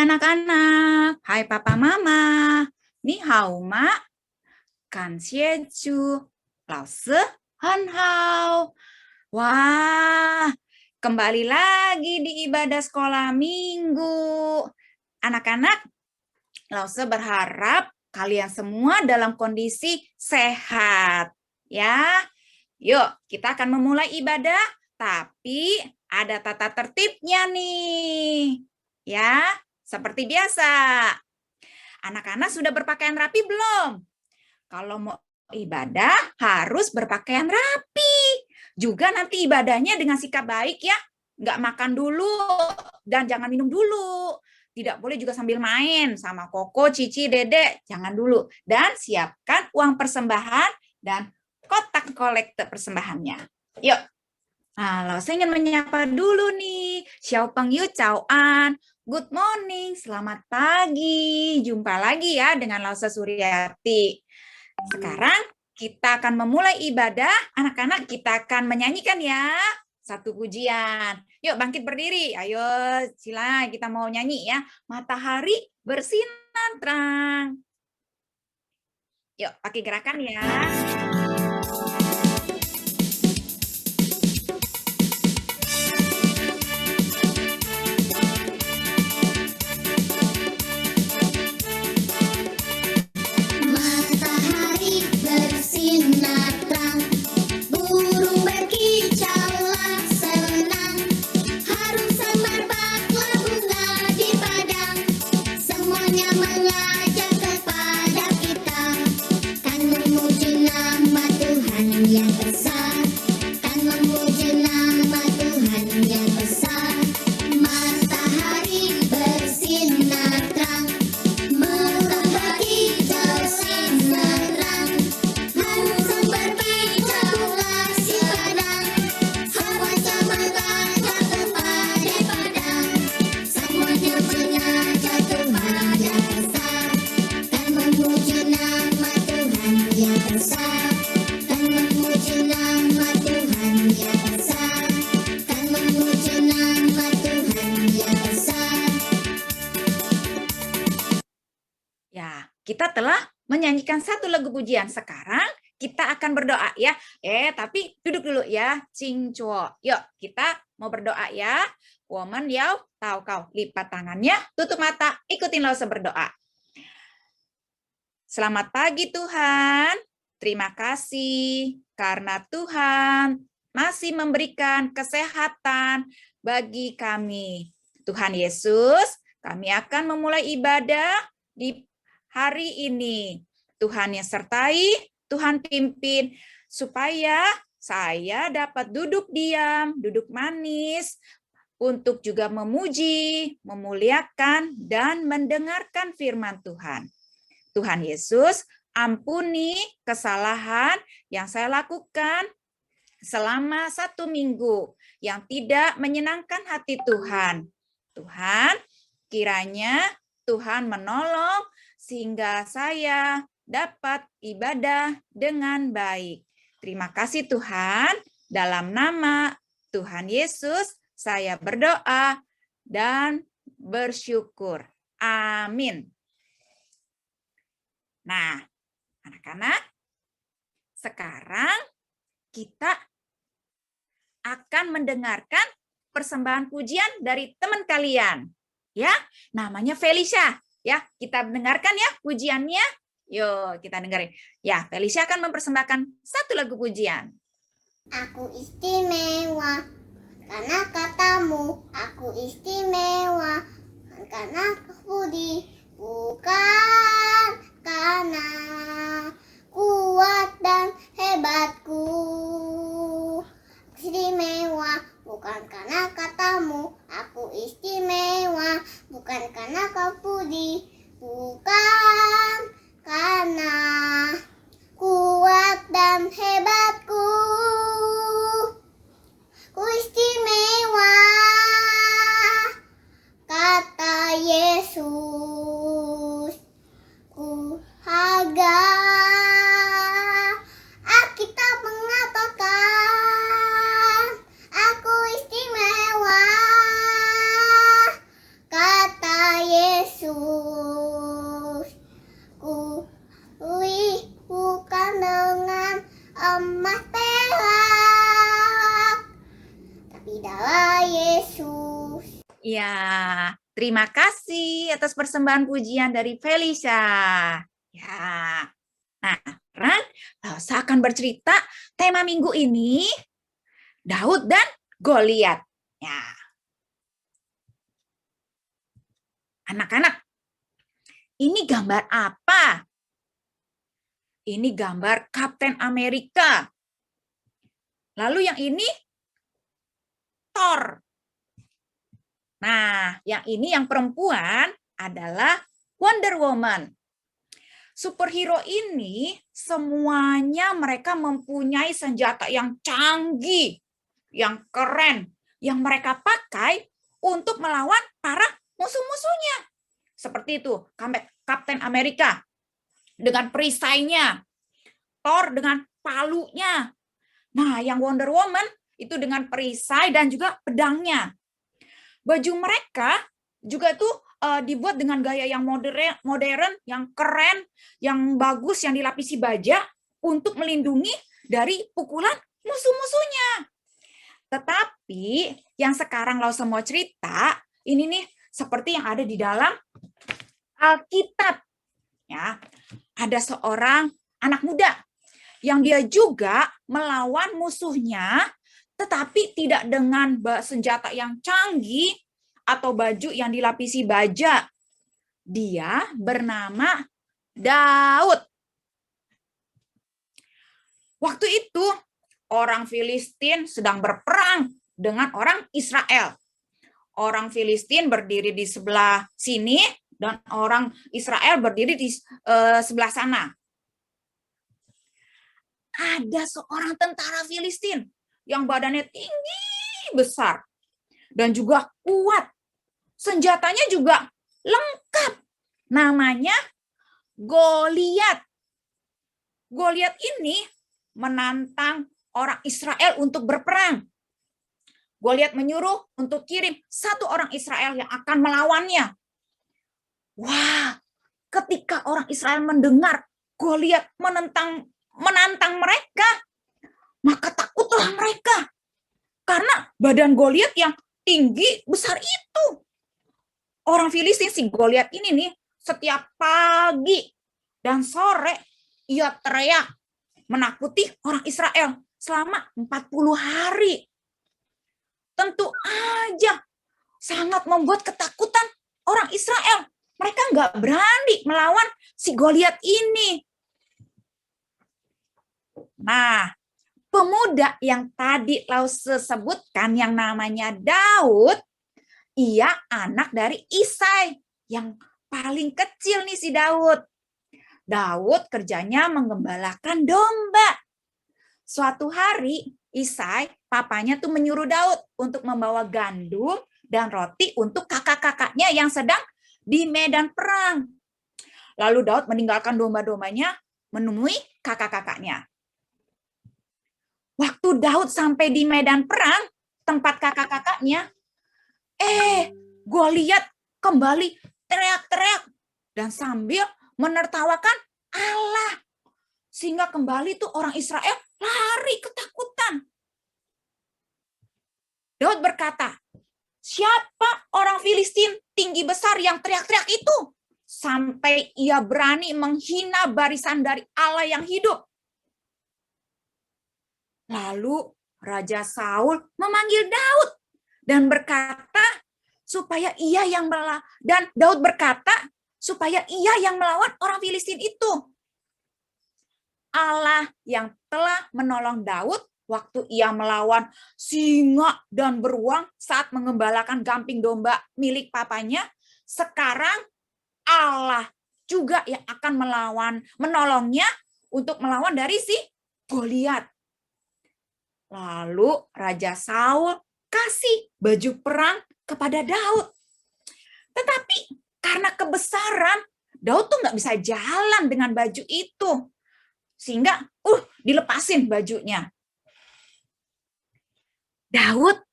anak-anak, hai papa mama, ni hao ma, kan xie chu, lao se, han hao. Wah, kembali lagi di ibadah sekolah minggu. Anak-anak, Lause berharap kalian semua dalam kondisi sehat. Ya, yuk kita akan memulai ibadah, tapi ada tata tertibnya nih. Ya, seperti biasa. Anak-anak sudah berpakaian rapi belum? Kalau mau ibadah harus berpakaian rapi. Juga nanti ibadahnya dengan sikap baik ya. Nggak makan dulu dan jangan minum dulu. Tidak boleh juga sambil main sama Koko, Cici, Dede. Jangan dulu. Dan siapkan uang persembahan dan kotak kolektor persembahannya. Yuk. Halo, saya ingin menyapa dulu nih. Xiao Peng Yu, Cao An. Good morning, selamat pagi. Jumpa lagi ya dengan Lause Suryati. Sekarang kita akan memulai ibadah. Anak-anak kita akan menyanyikan ya. Satu pujian. Yuk bangkit berdiri. Ayo sila kita mau nyanyi ya. Matahari bersinar terang. Yuk pakai gerakan ya. Kita telah menyanyikan satu lagu pujian. Sekarang kita akan berdoa ya. Tapi duduk dulu ya. Cing cuo. Yuk, kita mau berdoa ya. Woman yao tau kau. Lipat tangannya, tutup mata, ikutin Lause berdoa. Selamat pagi Tuhan. Terima kasih karena Tuhan masih memberikan kesehatan bagi kami. Tuhan Yesus, kami akan memulai ibadah di hari ini. Tuhan yang sertai, Tuhan pimpin, supaya saya dapat duduk diam, duduk manis, untuk juga memuji, memuliakan, dan mendengarkan firman Tuhan. Tuhan Yesus, ampuni kesalahan yang saya lakukan selama 1 minggu, yang tidak menyenangkan hati Tuhan. Tuhan, kiranya Tuhan menolong, sehingga saya dapat ibadah dengan baik. Terima kasih Tuhan, dalam nama Tuhan Yesus saya berdoa dan bersyukur. Amin. Nah, anak-anak, sekarang kita akan mendengarkan persembahan pujian dari teman kalian. Ya, namanya Felicia. Ya, kita dengarkan ya pujiannya. Yuk, kita dengerin. Ya, Felicia akan mempersembahkan satu lagu pujian. Aku istimewa karena katamu. Aku istimewa karena budi, bukan karena kuat dan hebatku. Istimewa bukan karena katamu. Aku istimewa bukan karena kau budi, bukan karena kuat dan hebatku. Ku istimewa, kata Yesus. Ku harga. Alkitab mengatakan aku istimewa, kata Yesus. Terima kasih atas persembahan pujian dari Felicia. Ya. Nah, sekarang saya akan bercerita tema minggu ini Daud dan Goliat. Ya. Anak-anak, ini gambar apa? Ini gambar Kapten Amerika. Lalu yang ini Thor. Nah, yang ini yang perempuan adalah Wonder Woman. Superhero ini semuanya mereka mempunyai senjata yang canggih, yang keren, yang mereka pakai untuk melawan para musuh-musuhnya. Seperti itu, Kapten Amerika dengan perisainya, Thor dengan palunya. Nah, yang Wonder Woman itu dengan perisai dan juga pedangnya. Baju mereka juga tuh dibuat dengan gaya yang modern, yang keren, yang bagus, yang dilapisi baja untuk melindungi dari pukulan musuh-musuhnya. Tetapi yang sekarang Lause mau cerita, ini nih seperti yang ada di dalam Alkitab. Ya, ada seorang anak muda yang dia juga melawan musuhnya, tetapi tidak dengan senjata yang canggih atau baju yang dilapisi baja. Dia bernama Daud. Waktu itu orang Filistin sedang berperang dengan orang Israel. Orang Filistin berdiri di sebelah sini dan orang Israel berdiri di sebelah sana. Ada seorang tentara Filistin yang badannya tinggi besar dan juga kuat. Senjatanya juga lengkap. Namanya Goliat. Goliat ini menantang orang Israel untuk berperang. Goliat menyuruh untuk kirim satu orang Israel yang akan melawannya. Wah, ketika orang Israel mendengar Goliat menantang mereka, maka takutlah mereka. Karena badan Goliat yang tinggi besar itu. Orang Filistin, si Goliat ini nih, setiap pagi dan sore ia teriak menakuti orang Israel selama 40 hari. Tentu aja sangat membuat ketakutan orang Israel. Mereka nggak berani melawan si Goliat ini. Nah, pemuda yang tadi Lause sebutkan yang namanya Daud, ia anak dari Isai yang paling kecil nih si Daud. Daud kerjanya menggembalakan domba. Suatu hari Isai, papanya tuh menyuruh Daud untuk membawa gandum dan roti untuk kakak-kakaknya yang sedang di medan perang. Lalu Daud meninggalkan domba-dombanya menemui kakak-kakaknya. Waktu Daud sampai di medan perang, tempat kakak-kakaknya, Goliat kembali teriak-teriak dan sambil menertawakan Allah. Sehingga kembali tuh orang Israel lari ketakutan. Daud berkata, siapa orang Filistin tinggi besar yang teriak-teriak itu? Sampai ia berani menghina barisan dari Allah yang hidup. Lalu Raja Saul memanggil Daud dan berkata supaya ia yang melawan, dan Daud berkata supaya ia yang melawan orang Filistin itu. Allah yang telah menolong Daud waktu ia melawan singa dan beruang saat mengembalakan kambing domba milik papanya, sekarang Allah juga yang akan menolongnya untuk melawan dari si Goliat. Lalu Raja Saul kasih baju perang kepada Daud. Tetapi karena kebesaran, Daud tuh nggak bisa jalan dengan baju itu. Sehingga dilepasin bajunya. Daud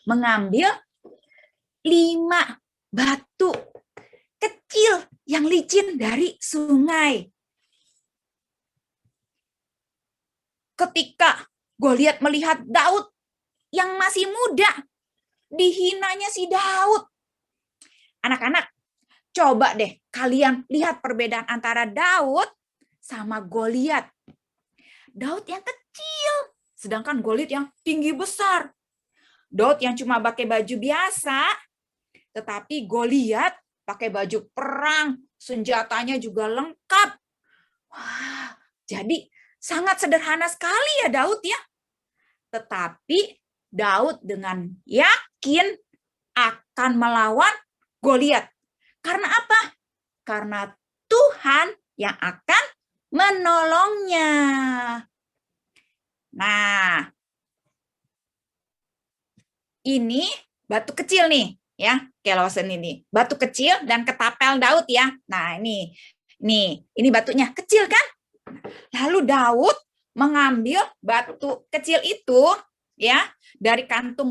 mengambil 5 batu kecil yang licin dari sungai. Ketika Goliat melihat Daud yang masih muda, dihinanya si Daud. Anak-anak, coba deh kalian lihat perbedaan antara Daud sama Goliat. Daud yang kecil, sedangkan Goliat yang tinggi besar. Daud yang cuma pakai baju biasa, tetapi Goliat pakai baju perang, senjatanya juga lengkap. Wah, jadi sangat sederhana sekali ya Daud ya. Tetapi Daud dengan yakin akan melawan Goliat. Karena apa? Karena Tuhan yang akan menolongnya. Nah, ini batu kecil nih, ya, Kelosen ini. Batu kecil dan ketapel Daud ya. Nah, ini batunya kecil kan? Lalu Daud mengambil batu kecil itu ya dari kantong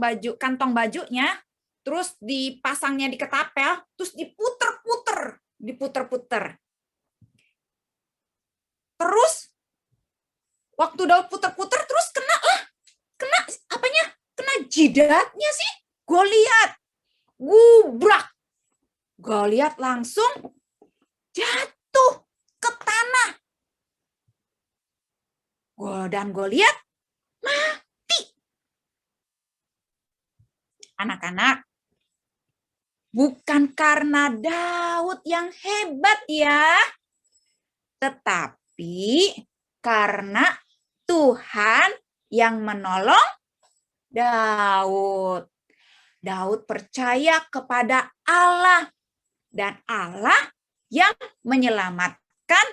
bajunya, terus dipasangnya di ketapel, terus diputer-puter. Terus waktu Daud puter-puter terus kena apanya? Kena jidatnya sih Goliat. Gubrak. Goliat langsung jatuh ke tanah. Dan Goliat mati. Anak-anak, bukan karena Daud yang hebat ya, tetapi karena Tuhan yang menolong Daud. Daud percaya kepada Allah, dan Allah yang menyelamatkan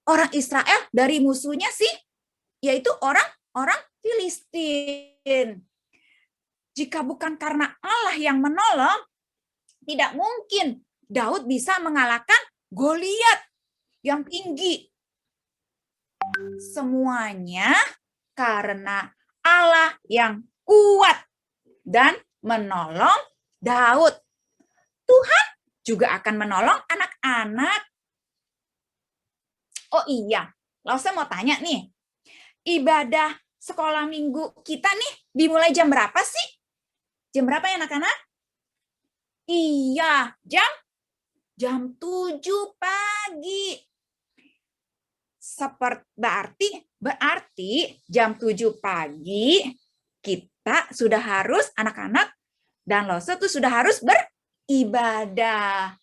orang Israel dari musuhnya sih, yaitu orang Filistin. Jika bukan karena Allah yang menolong, tidak mungkin Daud bisa mengalahkan Goliat yang tinggi. Semuanya karena Allah yang kuat dan menolong Daud. Tuhan juga akan menolong anak-anak. Oh iya, lalu saya mau tanya nih, ibadah sekolah minggu kita nih dimulai jam berapa sih? Jam berapa ya anak-anak? Iya, jam 7 pagi. Berarti jam 7 pagi kita sudah harus, anak-anak dan Lose tuh sudah harus beribadah.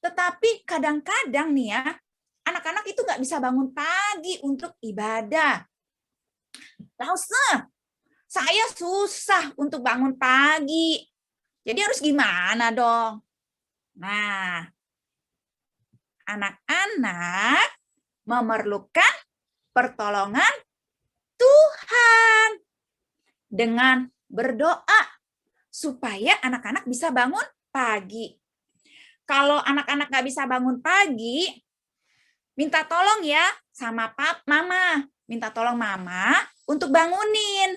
Tetapi kadang-kadang nih ya, anak-anak itu nggak bisa bangun pagi untuk ibadah. Lose, saya susah untuk bangun pagi. Jadi harus gimana dong? Nah, anak-anak memerlukan pertolongan Tuhan dengan berdoa supaya anak-anak bisa bangun pagi. Kalau anak-anak nggak bisa bangun pagi, minta tolong ya sama mama. Minta tolong mama untuk bangunin.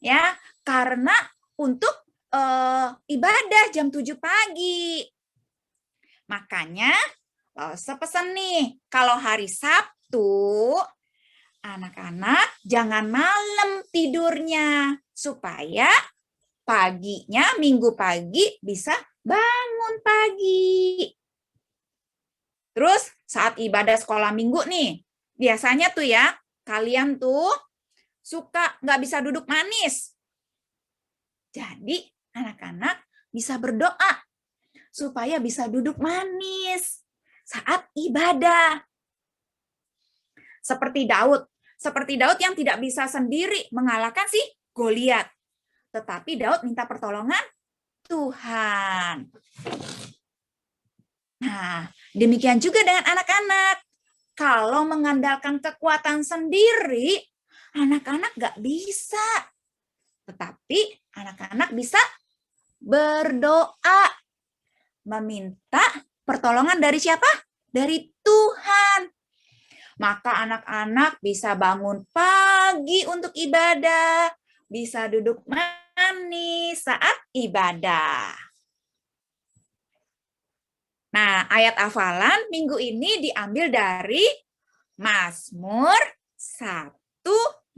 Ya, karena untuk ibadah jam 7 pagi. Makanya, saya pesan nih, kalau hari Sabtu, anak-anak jangan malam tidurnya, supaya paginya, minggu pagi bisa bangun pagi. Terus saat ibadah sekolah minggu nih, biasanya tuh ya, kalian tuh suka nggak bisa duduk manis. Jadi anak-anak bisa berdoa supaya bisa duduk manis saat ibadah. Seperti Daud yang tidak bisa sendiri mengalahkan si Goliat. Tetapi Daud minta pertolongan Tuhan. Nah, demikian juga dengan anak-anak. Kalau mengandalkan kekuatan sendiri, anak-anak nggak bisa. Tetapi anak-anak bisa berdoa, meminta pertolongan dari siapa? Dari Tuhan. Maka anak-anak bisa bangun pagi untuk ibadah, bisa duduk manis saat ibadah. Nah, ayat hafalan minggu ini diambil dari Mazmur 121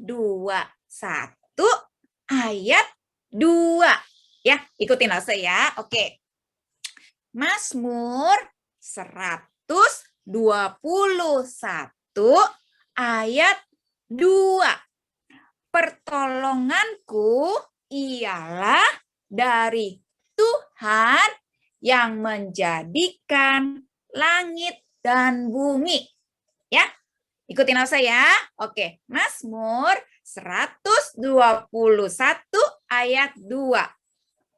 ayat 2. Ya, ikutin Lose ya. Oke. Mazmur 121 ayat 2. Pertolonganku ialah dari Tuhan yang menjadikan langit dan bumi. Ya, ikutin saya. Oke, Mazmur 121 ayat 2.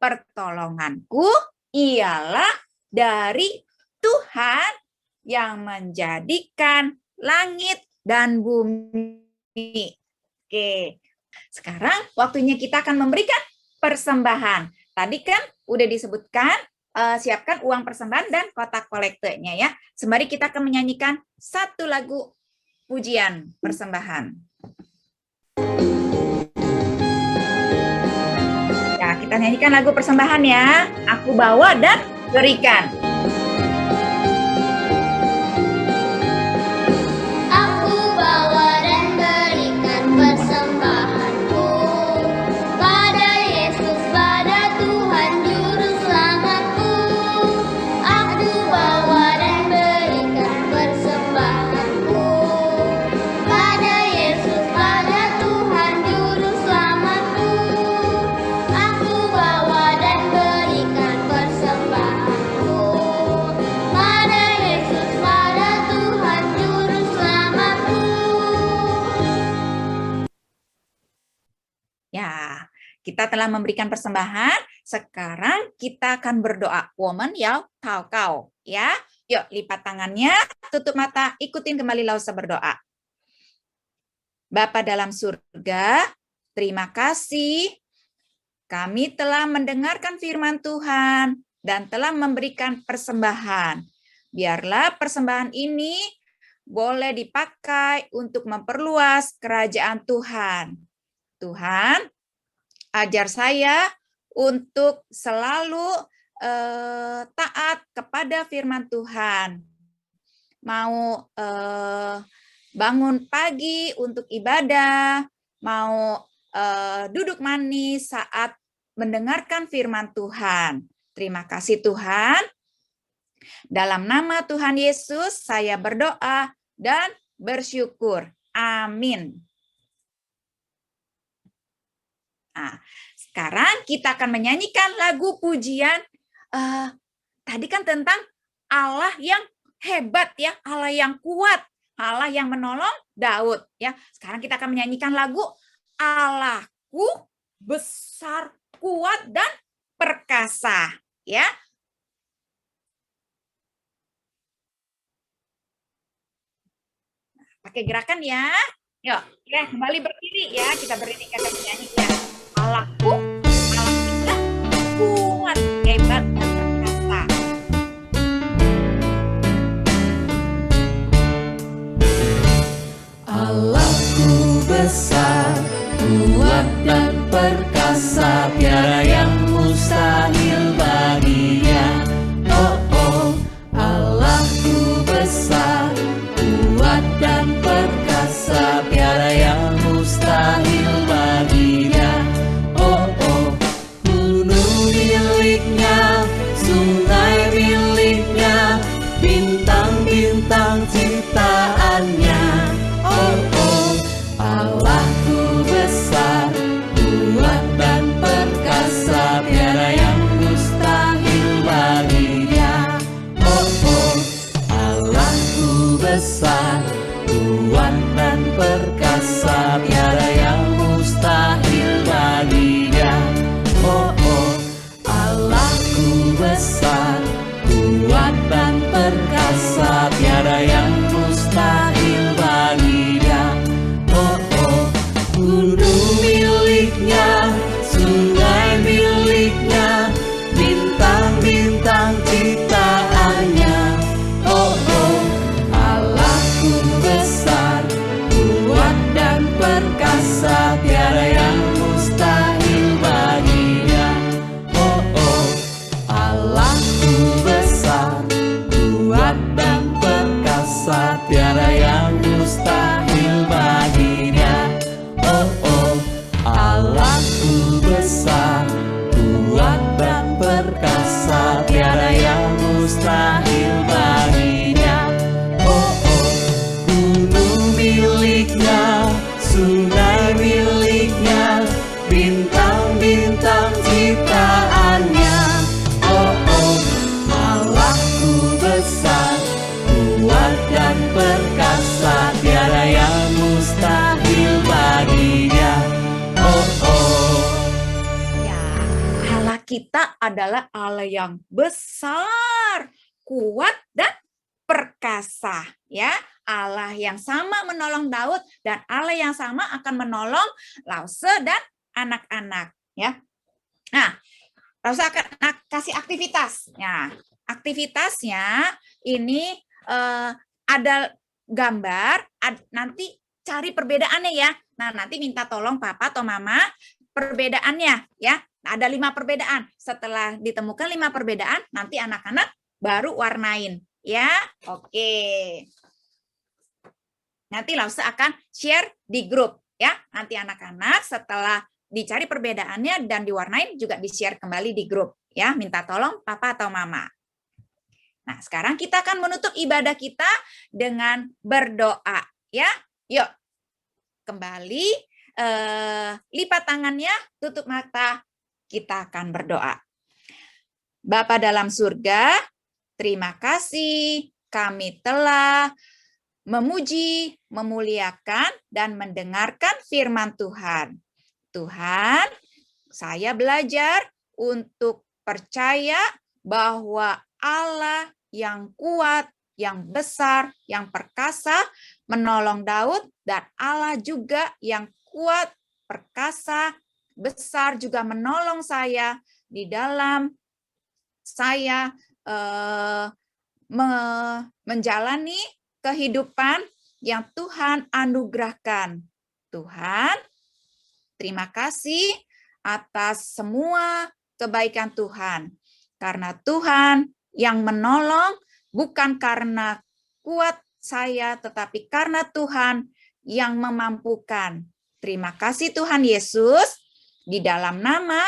Pertolonganku ialah dari Tuhan yang menjadikan langit dan bumi. Oke, sekarang waktunya kita akan memberikan persembahan. Tadi kan udah disebutkan, siapkan uang persembahan dan kotak kolektenya ya. Sembari kita akan menyanyikan satu lagu pujian persembahan. Ya, kita nyanyikan lagu persembahan ya. Aku bawa dan berikan. Kita telah memberikan persembahan, sekarang kita akan berdoa. Woman yao tao kau. Ya, yuk lipat tangannya, tutup mata, ikutin kembali Lausa berdoa. Bapa dalam surga, terima kasih. Kami telah mendengarkan firman Tuhan dan telah memberikan persembahan. Biarlah persembahan ini boleh dipakai untuk memperluas kerajaan Tuhan. Tuhan, ajar saya untuk selalu taat kepada firman Tuhan. Mau bangun pagi untuk ibadah, mau duduk manis saat mendengarkan firman Tuhan. Terima kasih Tuhan. Dalam nama Tuhan Yesus saya berdoa dan bersyukur. Amin. Nah, sekarang kita akan menyanyikan lagu pujian. Tadi kan tentang Allah yang hebat ya, Allah yang kuat, Allah yang menolong Daud ya. Sekarang kita akan menyanyikan lagu Allahku besar, kuat dan perkasa ya. Pakai gerakan ya. Yuk, ya kembali berdiri ya. Kita berdiri kita menyanyikan. Allahku, Allah kita kuat, hebat, dan perkasa. Allahku besar, kuat dan perkasa, tiada yang mustahil baginya. Oh oh, Allahku besar, kuat dan perkasa, tiada yang mustahil baginya. Sungai miliknya, bintang-bintang ciptaannya. Oh oh, Allahku besar, kuat dan perkasa, tiada yang mustahil baginya. Oh oh, Allahku besar, kuat dan perkasa, tiada yang mustahil baginya. Oh oh, Allahku besar, kuat dan perkasa, tiada yang mustahil baginya. Oh oh, gunung miliknya, sungai miliknya, bintang-bintang ciptaannya. Oh oh, Allahku besar, kuat dan perkasa, tiada yang mustahil baginya. Oh oh, Allahku besar, kuat dan perkasa, kita adalah Allah yang besar, kuat, dan perkasa. Ya, Allah yang sama menolong Daud dan Allah yang sama akan menolong Lause dan anak-anak. Ya, nah, Lause akan kasih aktivitas. Nah, aktivitasnya ini ada gambar, nanti cari perbedaannya ya. Nah, nanti minta tolong papa atau mama perbedaannya ya. Ada 5 perbedaan. Setelah ditemukan 5 perbedaan, nanti anak-anak baru warnain ya. Oke. Nanti Lause akan share di grup ya. Nanti anak-anak setelah dicari perbedaannya dan diwarnain juga di-share kembali di grup ya. Minta tolong papa atau mama. Nah, sekarang kita akan menutup ibadah kita dengan berdoa ya. Yuk. Kembali lipat tangannya, tutup mata. Kita akan berdoa. Bapa dalam surga, terima kasih kami telah memuji, memuliakan, dan mendengarkan firman Tuhan. Tuhan, saya belajar untuk percaya bahwa Allah yang kuat, yang besar, yang perkasa, menolong Daud, dan Allah juga yang kuat, perkasa, besar juga menolong saya di dalam saya menjalani kehidupan yang Tuhan anugerahkan. Tuhan, terima kasih atas semua kebaikan Tuhan. Karena Tuhan yang menolong bukan karena kuat saya, tetapi karena Tuhan yang memampukan. Terima kasih Tuhan Yesus. Di dalam nama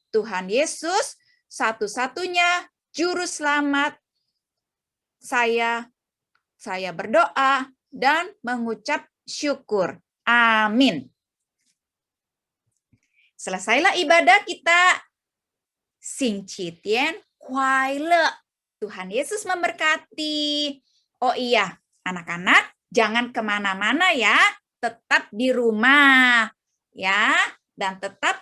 Tuhan Yesus, satu-satunya juru selamat, saya berdoa dan mengucap syukur. Amin. Selesailah ibadah kita. Sing Chi Tian Kuai Le. Tuhan Yesus memberkati. Oh iya, anak-anak jangan kemana-mana ya. Tetap di rumah ya. Dan tetap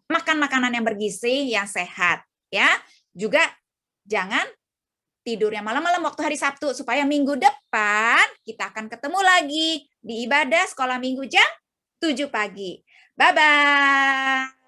makan makanan yang bergizi, yang sehat ya. Juga jangan tidurnya malam-malam waktu hari Sabtu, supaya minggu depan kita akan ketemu lagi di ibadah sekolah minggu jam 7 pagi. Bye-bye.